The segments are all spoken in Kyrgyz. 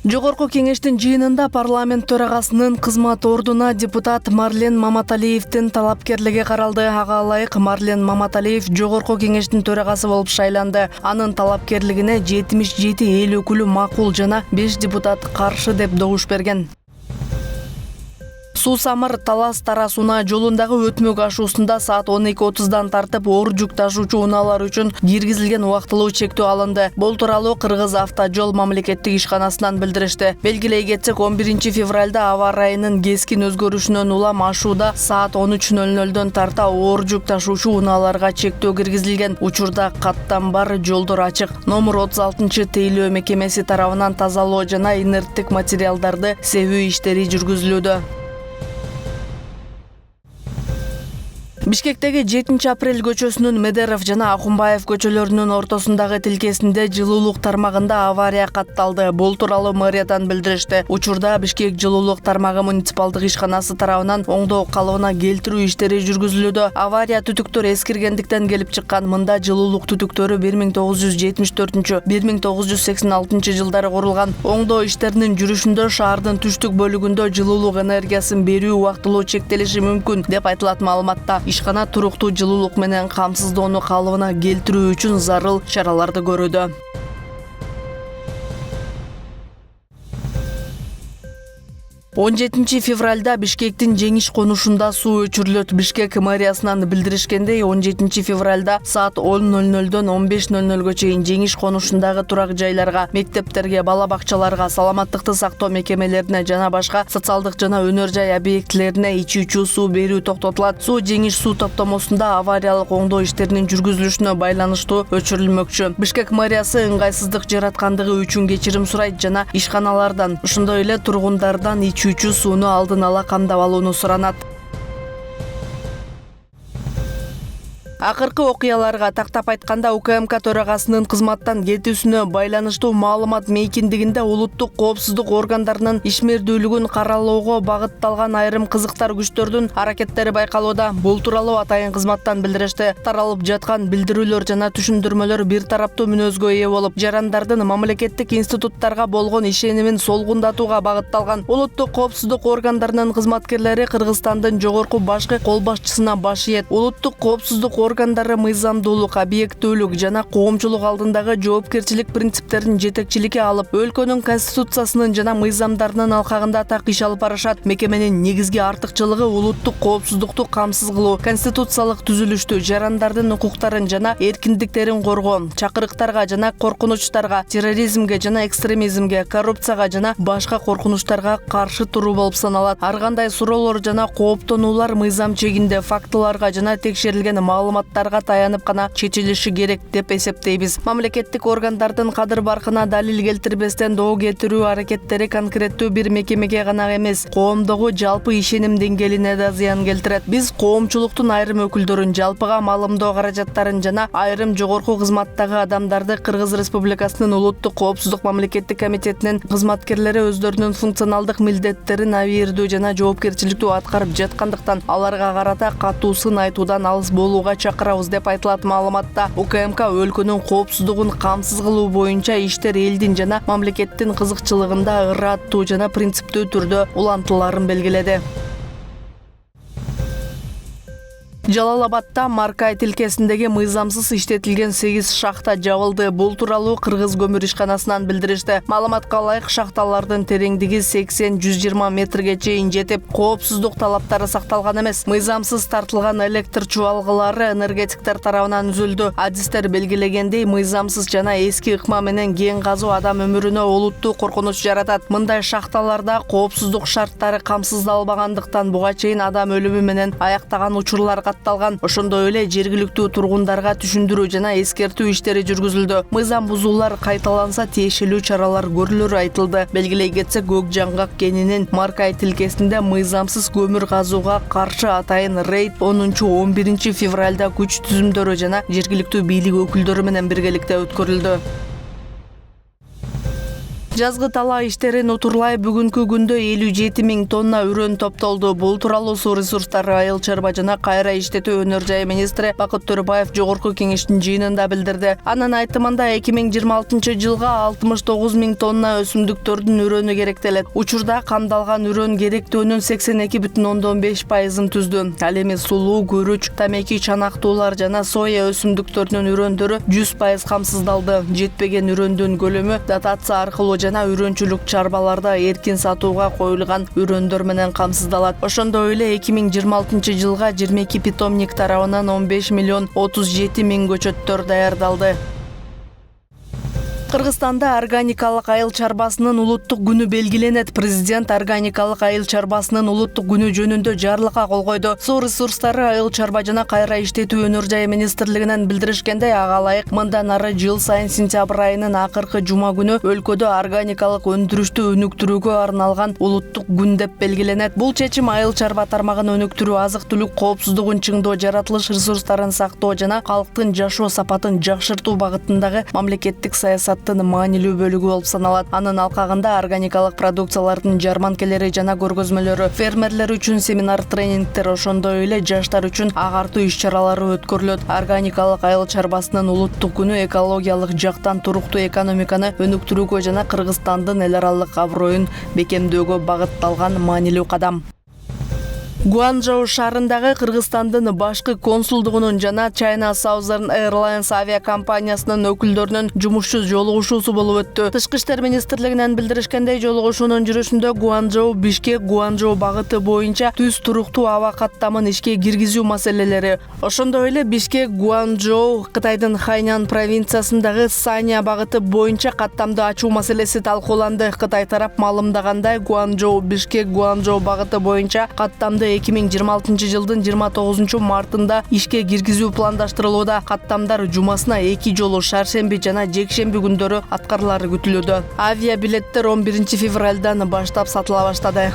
Жогорку кеңештин жыйынында парламент төрагасынын кызмат ордуна депутат Марлен Маматалиевдин талапкерлиги каралды. Ага ылайык Марлен Маматалиев Жогорку кеңештин төрагасы болуп шайланды. Анын талапкерлигине 77 эл өкүлү макул жана 5 депутат каршы деп добуш берген. Суу-Самыр Талас Тарасуна жолундагы өтмөк ашуусунда саат 12:30дан тартып оор жүк ташуучу унаалар үчүн киргизилген убактылуу чектөө алынды. Бул тууралуу Кыргыз автожол мамлекеттик ишканасынан билдиришти. Белгилей кетсек, 11 февралда аба ырайынын кескин өзгөрүшүнөн улам ашууда саат 13:00дөн тарта оор жүк ташуучу унааларга чектөө киргизилген. Учурда каттан бар жолдор ачык. Номер 36 тейлөө мекемеси тарабынан тазалоо жана инерттик материалдарды себүү иштери жүргүзүлүүдө. Бишкектеги 7 апрель көчөсүнүн Медеров жана Акунбаев көчөлөрүнүн ортосундагы тилкесинде жылуулук тармагында авария катталды. Бул тууралуу мэриядан билдиришти. Учурда Бишкек жылуулук тармагы муниципалдык ишканасы тарабынан оңдоо калыбына келтирүү иштери жүргүзүлүүдө. Авария түтүктөр эскиргендиктен келип чыккан. Мында жылуулук түтүктөрү 1974-1986 жылдары курулган. Оңдоо иштеринин жүрүшүндө шаардын түштүк бөлүгүндө жылуулук энергиясын берүү убактылуу чектелиши мүмкүн деп айтылат маалыматта. Ишкана туруктуу жылуулук менен камсыздоону калыбына келтирүү үчүн зарыл чараларды көрүүдө. 17 февралда Бишкектин Жеңиш конушунда суу өчүрүлөт. Бишкек мэриясынан билдиришкендей, 17 февралда саат 10:00дөн 15:00 чейин Жеңиш конушундагы турак жайларга, мектептерге, бала бакчаларга, саламаттыкты сактоо мекемелерине жана башка социалдык жана өнөр жай объектилерине ичүүчү суу берүү токтотулат. Суу Жеңиш суу топтомосунда авариялык оңдоо иштеринин жүргүзүлүшүнө байланыштуу өчүрүлмөкчү. Бишкек мэриясы ыңгайсыздык жараткандыгы үчүн кечирим сурайт жана ишканалардан, ошондой эле тургундардан ичүүчү сууну алдын ала камдап алууну суранат. Акыркы окуяларга тактап айтканда, УКМК төрагасынын кызматтан кетүүсүнө байланыштуу маалымат мейкиндигинде улуттук коопсуздук органдарынын ишмердүүлүгүн каралоого багытталган айрым кызыктар күчтөрдүн аракеттери байкалууда. Бул тууралуу атайын кызматтан билдиришти. Таралып жаткан билдирүүлөр жана түшүндүрмөлөр бир тараптуу мүнөзгө ээ болуп, жарандардын мамлекеттик институттарга болгон ишенимин солгундатууга багытталган. Улуттук коопсуздук органдарынын кызматкерлери Кыргызстандын жогорку башкы кол башчысына баш ийет. Улуттук коопсуздук органдары мыйзамдуулук, объекттүүлүк жана коомчулук алдындагы жоопкерчилик принциптерин жетекчиликке алып, өлкөнүн конституциясынын жана мыйзамдарынын алкагында так иш алып барышат. Мекеменин негизги артыкчылыгы улуттук коопсуздукту камсыз кылуу, конституциялык түзүлүштү, жарандардын укуктарын жана эркиндиктерин коргоо, чакырыктарга жана коркунучтарга, терроризмге жана экстремизмге, коррупцияга жана башка коркунучтарга каршы туруу болуп саналат. Ар кандай суроолор жана кооптонуулар мыйзам чегинде, фактыларга жана текшерилген маалыматтарга таянып гана чечилиши керек деп эсептейбиз. Мамлекеттик органдардын кадыр баркына далил келтирбестен доо кетирүү аракеттери конкреттүү бир мекемеге гана эмес, коомдогу жалпы ишеним деңгээлине да зыян келтирет. Биз коомчулуктун айрым өкүлдөрүн, жалпыга маалымдоо каражаттарын жана айрым жогорку кызматтагы адамдарды Кыргыз Республикасынын улуттук коопсуздук мамлекеттик комитетинин кызматкерлери өздөрүнүн функционалдык милдеттерин абийирдүү жана жоопкерчиликтүү аткарып жаткандыктан аларга карата катуу сын айтуудан алыс болууга чакырабыз деп айтылат маалыматта. УКМК өлкөнүн коопсуздугун камсыз кылуу боюнча иштер элдин жана мамлекеттин кызыкчылыгында ыраттуу жана принциптүү түрдө улантыларын белгиледи. Жалал-Абадта Маркай тилкесиндеги мыйзамсыз иштетилген 8 шахта жабылды. Бул тууралуу Кыргыз көмүр ишканасынан билдиришти. Маалыматка ылайык, шахталардын тереңдиги 80-120 метрге чейин жетип, коопсуздук талаптары сакталган эмес. Мыйзамсыз тартылган электр чубалгылары энергетиктер тарабынан үзүлдү. Адистер белгилегендей, мыйзамсыз жана эски ыкма менен кен казуу адам өмүрүнө олуттуу коркунуч жаратат. Мындай шахталарда коопсуздук шарттары камсыздалбагандыктан буга чейин адам өлүмү менен аяктаган учурлар катталган. Ошондой эле жергиликтүү тургундарга түшүндүрүү жана эскертүү иштери жүргүзүлдү. Мыйзам бузуулар кайталанса тиешелүү чаралар көрүлөрү айтылды. Белгилей кетсек, Көк жаңгак кенинин Маркай тилкесинде мыйзамсыз көмүр казууга каршы атайын рейд 10-11 февралда күч түзүмдөрү жана жергиликтүү бийлик өкүлдөрү менен биргеликте өткөрүлдү. Жазгы талаа иштерин утурлай бүгүнкү күндө 57 000 тонна үрөн топтолду. Бул тууралуу Суу ресурстары айыл чарба жана кайра иштетүү өнөр жай министри Бакыт Төрөбаев жогорку кеңештин жыйынында билдирди. Анын айтымында 2026 жылга 69 000 тонна өсүмдүктөрдүн үрөнү керектелет. Учурда камдалган үрөн керектөөнүн 82,5%-ын түздү. Ал эми сулуу, көрүч, тамеки, чанактуулар жана соя өсүмдүктөрүнүн үрөндөрү 100% камсыздалды. Жетпеген үрөндүн көлөмү дотация аркылуу жана үрөнчүлүк чарбаларда эркин сатууга коюлган үрөндөр менен камсыздалат. Ошондой эле 2026 жылга 22 питомник тарабынан 15 миллион 37 000 көчөттөр даярдалды. Кыргызстанда органикалык айыл чарбасынын улуттук күнү белгиленет. Президент органикалык айыл чарбасынын улуттук күнү жөнүндө жарлыкка кол койду. Суу ресурстары айыл чарба жана кайра иштетүү өнөр жай министрлигинен билдиришкендей, ага ылайык мындан ары жыл сайын сентябрь айынын акыркы жума күнү өлкөдө органикалык өндүрүштү өнүктүрүүгө арналган улуттук күн деп белгиленет. Бул чечим айыл чарба тармагын өнүктүрүү, азык-түлүк коопсуздугун чыңдоо, жаратылыш ресурстарын сактоо жана калктын жашоо сапатын жакшыртуу багытындагы мамлекеттик саясат маанилүү бөлүгү болуп саналат. Анын алкагында органикалык продукциялардын жарманкелери жана көргөзмөлөрү, фермерлер үчүн семинар, тренингтер, ошондой эле жаштар үчүн агартуу иш-чаралары өткөрүлөт. Органикалык айыл чарбасынын улуттук күнү экологиялык жактан туруктуу экономиканы өнүктүрүүгө жана Кыргызстандын эл аралык аброюн бекемдөөгө багытталган маанилүү кадам. Гуанчжоу шаарындагы Кыргызстандын башкы консулдугунун жана China Southern Airlines авиакомпаниясынын өкүлдөрүнүн жумушчу жолугушуусу болуп өттү. Тышкы иштер министрлигинен билдиришкендей, жолугушуунун жүрүшүндө Гуанчжоу Бишкек Гуанчжоу багыты боюнча түз туруктуу аба каттамын ишке киргизүү маселелери, ошондой эле Бишкек Гуанчжоу Кытайдын Хайнян провинциясындагы Саня багыты боюнча каттамды ачуу маселеси талкууланды. Кытай тарап маалымдагандай, Гуанчжоу Бишкек Гуанчжоу багыты боюнча каттамды 2026 жылдын 29 мартында ишке киргизүү пландаштырылууда. Каттамдар жумасына 2 жолу шаршемби жана жекшемби күндөрү аткарылары күтүлүүдө. Авиа билеттер 11 февралдан баштап сатыла баштады.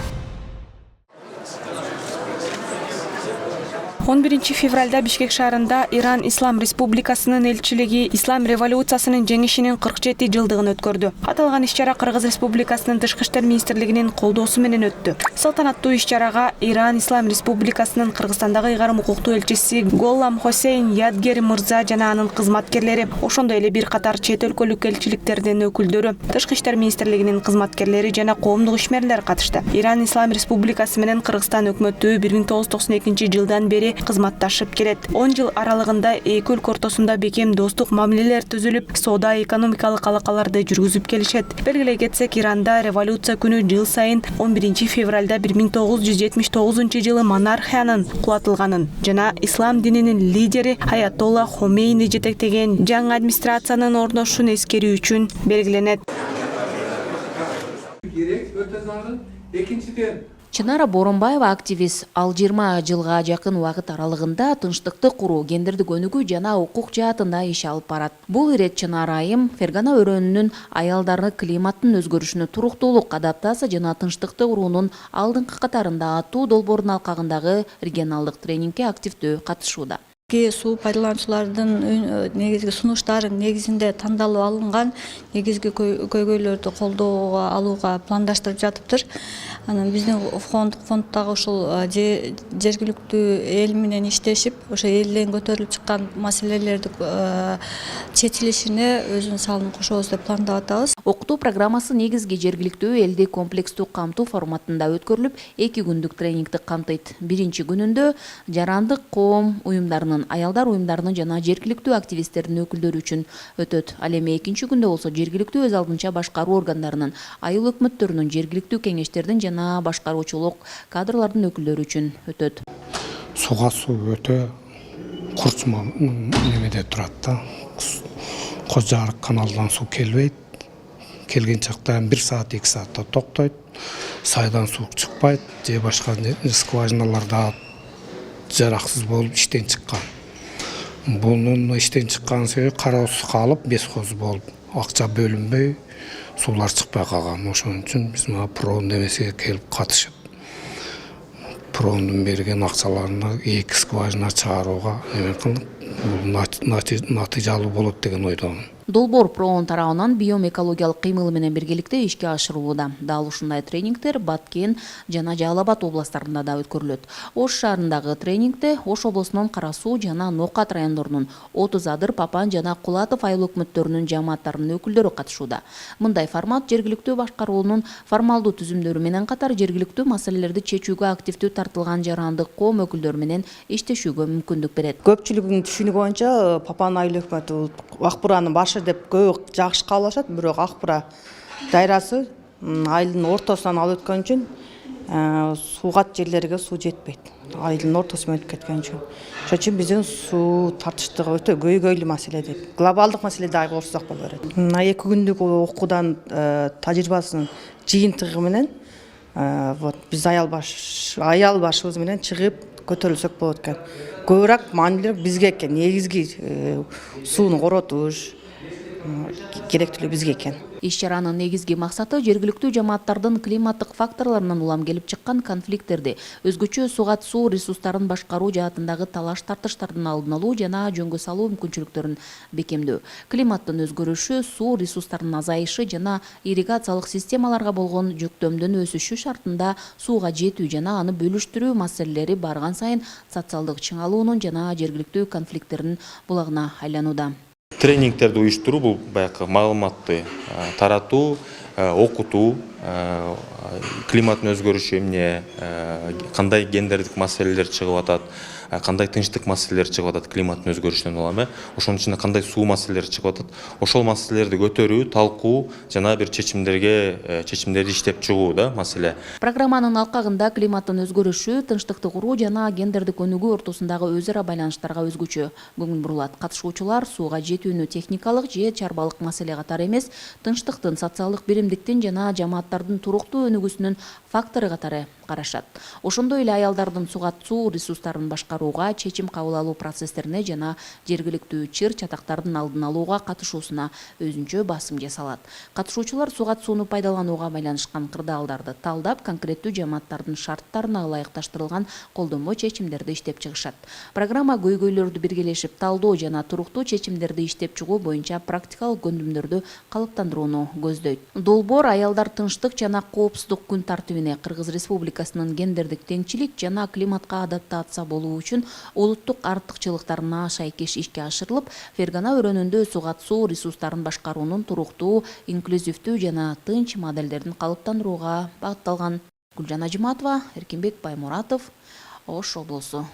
11 февралда Бишкек шаарында Иран Ислам Республикасынын элчилиги Ислам революциясынын жеңишинин 47 жылдыгын өткөрдү. Аталган иш-чара Кыргыз Республикасынын Тышкы иштер министрлигинин колдоосу менен өттү. Салтанаттуу иш-чарага Иран Ислам Республикасынын Кыргызстандагы ыйгарым укуктуу элчиси Голлам Хосейн Ядгер мырза жана анын кызматкерлери, ошондой эле бир катар чет өлкөлүк элчиликтердин өкүлдөрү, Тышкы иштер министрлигинин кызматкерлери жана коомдук ишмерлер катышты. Иран Ислам Республикасы менен Кыргызстан өкмөтү 1992 жылдан бери кызматташып келет. 10 жыл аралыгында эки өлкө ортосунда бекем достук мамилелер түзүлүп, соода экономикалык алакаларды жүргүзүп келишет. Белгилей кетсек, Иранда революция күнү жыл сайын 11 февралда 1979 жылы монархиянын кулатылганын жана ислам дининин лидери Аятолла Хомейни жетектеген жаңы администрациянын орношун эскерүү үчүн белгиленет. Экинчиден, Чынара Боронбаева активист. Ал 20 жылга жакын убакыт аралыгында тынчтыкты куруу, гендердик өнүгүү жана укук жаатында иш алып барат. Бул ирет Чынара айым Фергана өрөөнүнүн аялдарды климаттын өзгөрүшүнө туруктуулук, адаптация жана тынчтыкты куруунун алдыңкы катарында аттуу долбоордун алкагындагы регионалдык тренингке активдүү катышууда. Суу пайдалануучулардын негизги сунуштарын негизинде тандалып алынган негизги көйгөйлөрдү колдоого алууга пландаштырып жатыптыр. Анан биздин фонддагы ушул жергиликтүү эл менен иштешип, ошо элден көтөрүлүп чыккан маселелерди чечилишине өзүнүн салымын кошобуз деп пландап атабыз. Окутуу программасы негизги жергиликтүү элди комплекстүү камтуу форматында өткөрүлүп, 2 күндүк тренингди камтыйт. Биринчи күнүндө жарандык коом уюмдарынын, аялдар уюмдарынын жана жергиликтүү активисттердин өкүлдөрү үчүн өтөт. Ал эми экинчи күндө болсо жергиликтүү өз алдынча башкаруу органдарынын, айыл өкмөттөрүнүн, жергиликтүү кеңештердин жана башкаруучулук кадрлардын өкүлдөрү үчүн өтөт. Суга суу өтө курчма немеде турат да. Кожарык каналдан суу келбейт. Келген чакта 1 саат 2 саатта токтойт. Сайдан суу чыкпайт, же башка скважиналарда жараксыз болуп иштен чыккан. Бунун иштен чыккан себеби кароосуз калып, бесхоз болуп, акча бөлүнбөй, суулар чыкпай калган. Ошон үчүн биз мына проон демесиге келип катышып, проондун берген акчаларына 2 скважина чыгарууга эме кылдык. Бул натыйжалуу болот деген ойдомун. Долбоор проон тарабынан биоэкологиялык кыймыл менен биргеликте ишке ашырылууда. Дал ушундай тренингтер Баткен жана Жалал Абад областарында да өткөрүлөт. Ош шаарындагы тренингте Ош облусунун Кара Суу жана Нокат райондорунун 30 Адыр, Папан жана Кулатов айыл өкмөттөрүнүн жамааттарынын өкүлдөрү катышууда. Мындай формат жергиликтүү башкаруунун формалдуу түзүмдөрү менен катар жергиликтүү маселелерди чечүүгө активдүү тартылган жарандык коом өкүлдөрү менен иштешүүгө мүмкүндүк берет. Көпчүлүгүнүн түшүнүгү боюнча Папан айыл өкмөтү Акбуранын башы деп көп жакшы кабыл алышат, бирок Акбура дайрасы айылдын ортосунан алып өткөн үчүн суугат жерлерге суу жетпейт. Айылдын ортосу менен өтүп кеткен үчүн. Ошон үчүн биздин суу тартыштыгы өтө көйгөйлүү маселе деп. Глобалдык маселеде айгылсак боло берет. 2 күндүк окуудан тажрыйбасынын жыйынтыгы менен биз аял башыбыз менен чыгып көтөрүлсөк болот экен. Көбүрөөк маанилүү бизге экен, негизги сууну коротуш керектүүлүгү бизге экен. Иш-чаранын негизги максаты жергиликтүү жамааттардын климаттык факторлорунан улам келип чыккан конфликттерди, өзгөчө сугат суу ресурстарын башкаруу жаатындагы талаш-тартыштардын алдын алуу жана жөнгө салуу мүмкүнчүлүктөрүн бекемдөө. Климаттын өзгөрүшү, суу ресурстарынын азайышы жана ирригациялык системаларга болгон жүктөмдүн өсүшү шартында сууга жетүү жана аны бөлүштүрүү маселелери барган сайын социалдык чыңалуунун жана жергиликтүү конфликттердин булагына айланууда. Тренингтерди уюштуруу бул баягы маалыматты таратуу, окутуу, климаттын өзгөрүшү эмне, кандай гендердик маселелер чыгып атат, кандай тынчтык маселелер чыгып атат климаттын өзгөрүшүнөн улам, ошонун ичинде кандай суу маселелери чыгып атат. Ошол маселелерди көтөрүү, талкуу жана бир чечимдерди иштеп чыгуу да маселе. Программанын алкагында климаттын өзгөрүшү, тынчтыкты куруу жана гендердик өнүгүү ортосундагы өз ара байланыштарга өзгөчө көңүл бурулат. Катышуучулар сууга жетүүнү техникалык же чарбалык маселе катары эмес, тынчтыктын, социалдык биримдиктин жана жамааттардын туруктуу өнүгүүсүнүн фактору катары карашат. Ошондой эле аялдардын сугат суу ресурстарын башкарууга, чечим кабыл алуу процесстерине жана жергиликтүү чыр-чатактардын алдын алууга катышуусуна өзүнчө басым жасалат. Катышуучулар сугат сууну пайдаланууга байланышкан кырдаалдарды талдап, конкреттүү жамааттардын шарттарына ылайыкташтырылган колдонмо чечимдерди иштеп чыгышат. Программа көйгөйлөрдү биргелешип талдоо жана туруктуу чечимдерди иштеп чыгуу боюнча практикалык көндүмдөрдү калыптандырууну көздөйт. Долбоор аялдар тынчтык жана коопсуздук күн тартибине Кыргыз Республикасынын гендердик теңчилик жана климатка адаптация болуу үчүн улуттук артыкчылыктарына шайкеш ишке ашырылып, Фергана өрөөнүндө сугат суу ресурстарын башкаруунун туруктуу, инклюзивдүү жана тынч моделдерин калыптандырууга багытталган. Гүлжан Ажыматова, Эркинбек Баймуратов, Ош облусу.